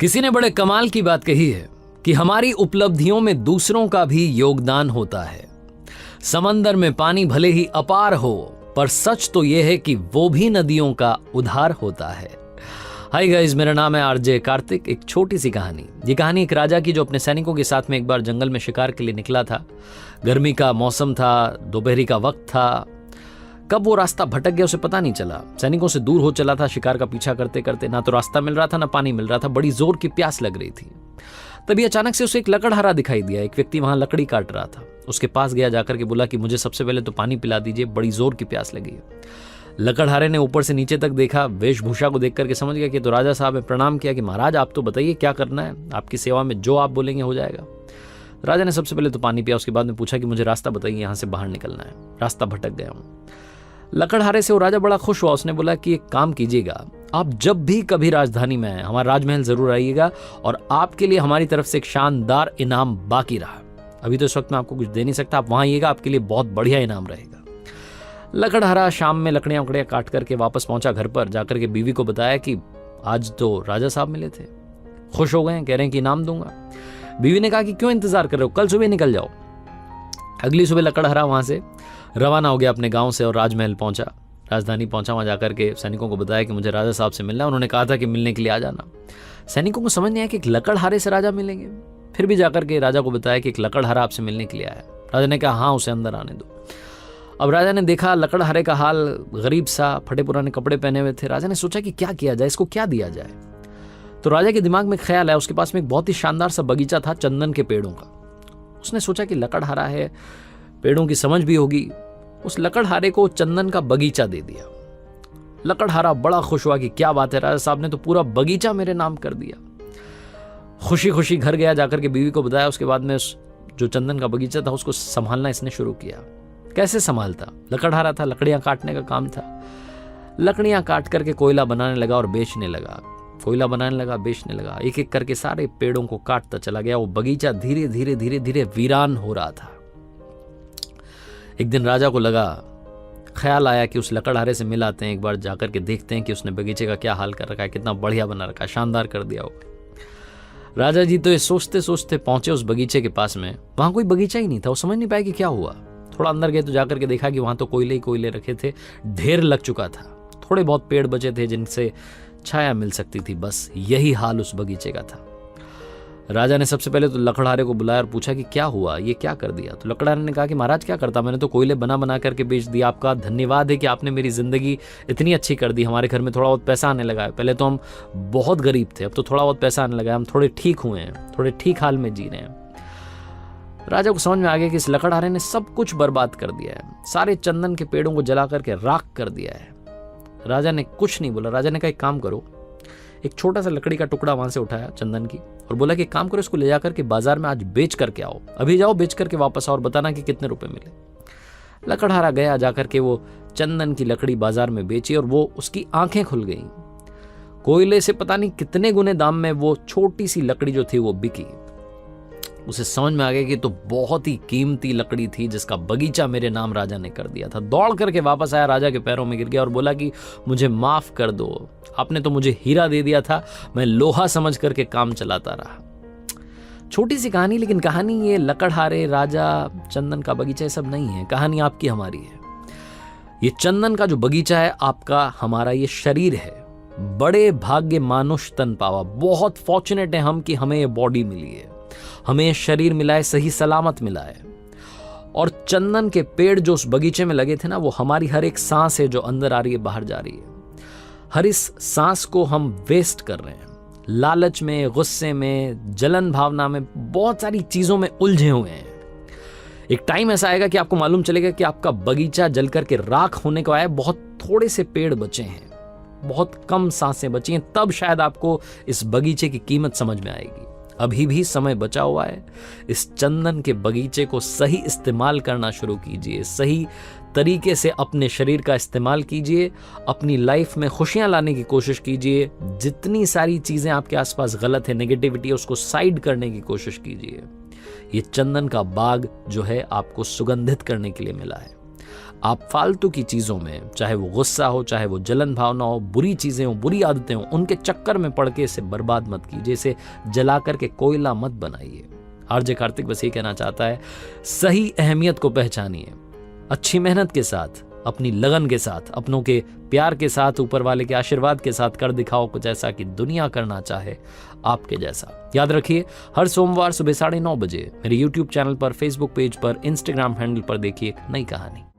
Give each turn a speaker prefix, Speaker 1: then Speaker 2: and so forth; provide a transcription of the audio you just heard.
Speaker 1: किसी ने बड़े कमाल की बात कही है कि हमारी उपलब्धियों में दूसरों का भी योगदान होता है। समंदर में पानी भले ही अपार हो, पर सच तो यह है कि वो भी नदियों का उद्धार होता है। हाय गाइस, मेरा नाम है आरजे कार्तिक। एक छोटी सी कहानी। ये कहानी एक राजा की जो अपने सैनिकों के साथ में एक बार जंगल में शिकार के लिए निकला था। गर्मी का मौसम था, दोपहरी का वक्त था। कब वो रास्ता भटक गया उसे पता नहीं चला। सैनिकों से दूर हो चला था शिकार का पीछा करते करते। ना तो रास्ता मिल रहा था, ना पानी मिल रहा था। बड़ी जोर की प्यास लग रही थी। तभी अचानक से उसे एक लकड़हारा दिखाई दिया। एक व्यक्ति वहां लकड़ी काट रहा था। उसके पास गया, जाकर के बोला कि मुझे सबसे पहले तो पानी पिला दीजिए, बड़ी जोर की प्यास लगी है। लकड़हारे ने ऊपर से नीचे तक देखा, वेशभूषा को देख करके समझ गया कि तो राजा साहब है। प्रणाम किया कि महाराज आप तो बताइए क्या करना है, आपकी सेवा में जो आप बोलेंगे हो जाएगा। राजा ने सबसे पहले तो पानी पिया, उसके बाद में पूछा कि मुझे रास्ता बताइए, यहाँ से बाहर निकलना है, रास्ता भटक गया हूँ। लकड़हारे से वो राजा बड़ा खुश हुआ। उसने बोला कि एक काम कीजिएगा, आप जब भी कभी राजधानी में आए हमारा राजमहल जरूर आइएगा और आपके लिए हमारी तरफ से एक शानदार इनाम बाकी रहा। अभी तो इस वक्त मैं आपको कुछ दे नहीं सकता, आप वहां आइएगा, आपके लिए बहुत बढ़िया इनाम रहेगा। लकड़हारा शाम में लकड़ियां उकड़ियां काट करके वापस पहुंचा घर पर। जाकर के बीवी को बताया कि आज तो राजा साहब मिले थे, खुश हो गए, कह रहे हैं कि इनाम दूंगा। बीवी ने कहा कि क्यों इंतजार कर रहे हो, कल सुबह निकल जाओ। अगली सुबह लकड़हारा वहां से रवाना हो गया अपने गांव से और राजमहल पहुंचा, राजधानी पहुंचा। वहां जाकर के सैनिकों को बताया कि मुझे राजा साहब से मिलना है। उन्होंने कहा था कि मिलने के लिए आ जाना। सैनिकों को समझ नहीं आया कि एक लकड़हारे से राजा मिलेंगे। फिर भी जाकर के राजा को बताया कि एक लकड़हारा आपसे मिलने के लिए आया। राजा ने कहा हाँ, उसे अंदर आने दो। अब राजा ने देखा लकड़हारे का हाल गरीब सा, फटे पुराने कपड़े पहने हुए थे। राजा ने सोचा कि क्या किया जाए, इसको क्या दिया जाए। तो राजा के दिमाग में ख्याल आया, उसके पास में एक बहुत ही शानदार सा बगीचा था चंदन के पेड़ों का। उसने सोचा कि लकड़हारा है, पेड़ों की समझ भी होगी। उस लकड़हारे को चंदन का बगीचा दे दिया। लकड़हारा बड़ा खुश हुआ कि क्या बात है, राजा साहब ने तो पूरा बगीचा मेरे नाम कर दिया। खुशी खुशी घर गया, जाकर के बीवी को बताया। उसके बाद में जो चंदन का बगीचा था उसको संभालना इसने शुरू किया। कैसे संभालता, लकड़हारा था, लकड़ियां काटने का काम था। लकड़ियां काट करके कोयला बनाने लगा और बेचने लगा। कोयला बनाने लगा, बेचने लगा। एक एक करके सारे पेड़ों को काटता चला गया। वो बगीचा धीरे धीरे धीरे धीरे वीरान हो रहा था। एक दिन राजा को लगा, ख्याल आया कि उस लकड़हारे से मिल आते हैं, एक बार जाकर के देखते हैं कि उसने बगीचे का क्या हाल कर रखा है, कितना बढ़िया बना रखा है, शानदार कर दिया होगा। राजा जी तो ये सोचते सोचते पहुंचे उस बगीचे के पास में। वहां कोई बगीचा ही नहीं था। वो समझ नहीं पाया कि क्या हुआ। थोड़ा अंदर गए तो जाकर के देखा कि वहां तो कोयले ही कोयले रखे थे, ढेर लग चुका था। थोड़े बहुत पेड़ बचे थे जिनसे छाया मिल सकती थी, बस यही हाल उस बगीचे का था। राजा ने सबसे पहले तो लकड़हारे को बुलाया और पूछा कि क्या हुआ, ये क्या कर दिया। तो लकड़हारे ने कहा कि महाराज क्या करता, मैंने तो कोयले बना बना करके बेच दिया। आपका धन्यवाद है कि आपने मेरी जिंदगी इतनी अच्छी कर दी। हमारे घर में थोड़ा बहुत पैसा आने लगा है। पहले तो हम बहुत गरीब थे, अब तो थोड़ा बहुत पैसा आने लगा है, हम थोड़े ठीक हुए हैं, थोड़े ठीक हाल में जी रहे हैं। राजा को समझ में आ गया कि इस लकड़हारे ने सब कुछ बर्बाद कर दिया है, सारे चंदन के पेड़ों को जला करके राख कर दिया है। राजा ने कुछ नहीं बोला। राजा ने कहा एक काम करो, एक छोटा सा लकड़ी का टुकड़ा वहां से उठाया चंदन की और बोला कि काम करो, इसको ले जाकर के बाजार में आज बेच करके आओ। अभी जाओ, बेच करके वापस आओ और बताना कि कितने रुपए मिले। लकड़हारा गया, जाकर के वो चंदन की लकड़ी बाजार में बेची और वो उसकी आंखें खुल गई। कोयले से पता नहीं कितने गुने दाम में वो छोटी सी लकड़ी जो थी वो बिकी। उसे समझ में आ गया कि तो बहुत ही कीमती लकड़ी थी जिसका बगीचा मेरे नाम राजा ने कर दिया था। दौड़ करके वापस आया, राजा के पैरों में गिर गया और बोला कि मुझे माफ कर दो, आपने तो मुझे हीरा दे दिया था, मैं लोहा समझ करके काम चलाता रहा। छोटी सी कहानी, लेकिन कहानी ये लकड़हारे, राजा, चंदन का बगीचा, ये सब नहीं है। कहानी आपकी हमारी है। ये चंदन का जो बगीचा है आपका हमारा, ये शरीर है। बड़े भाग्य मानुष तन पावा, बहुत फॉर्चुनेट है हम कि हमें ये बॉडी मिली है, हमें शरीर मिला है, सही सलामत मिला है। और चंदन के पेड़ जो उस बगीचे में लगे थे ना, वो हमारी हर एक सांस है जो अंदर आ रही है, बाहर जा रही है। हर इस सांस को हम वेस्ट कर रहे हैं, लालच में, गुस्से में, जलन भावना में, बहुत सारी चीजों में उलझे हुए हैं। एक टाइम ऐसा आएगा कि आपको मालूम चलेगा कि आपका बगीचा जल करके राख होने को आया, बहुत थोड़े से पेड़ बचे हैं, बहुत कम सांसें बची हैं, तब शायद आपको इस बगीचे की कीमत समझ में आएगी। अभी भी समय बचा हुआ है। इस चंदन के बगीचे को सही इस्तेमाल करना शुरू कीजिए, सही तरीके से अपने शरीर का इस्तेमाल कीजिए, अपनी लाइफ में खुशियां लाने की कोशिश कीजिए। जितनी सारी चीजें आपके आसपास गलत है, नेगेटिविटी है, उसको साइड करने की कोशिश कीजिए। ये चंदन का बाग जो है आपको सुगंधित करने के लिए मिला है। आप फालतू की चीजों में, चाहे वो गुस्सा हो, चाहे वो जलन भावना हो, बुरी चीजें हो, बुरी आदतें हो, उनके चक्कर में पड़ के इसे बर्बाद मत कीजिए, इसे जला करके कोयला मत बनाइए। आरजे कार्तिक बस ये कहना चाहता है, सही अहमियत को पहचानिए, अच्छी मेहनत के साथ, अपनी लगन के साथ, अपनों के प्यार के साथ, ऊपर वाले के आशीर्वाद के साथ कर दिखाओ कुछ ऐसा कि दुनिया करना चाहे आपके जैसा। याद रखिए, हर सोमवार सुबह 9:30 बजे मेरे YouTube चैनल पर, Facebook पेज पर, Instagram हैंडल पर देखिए एक नई कहानी।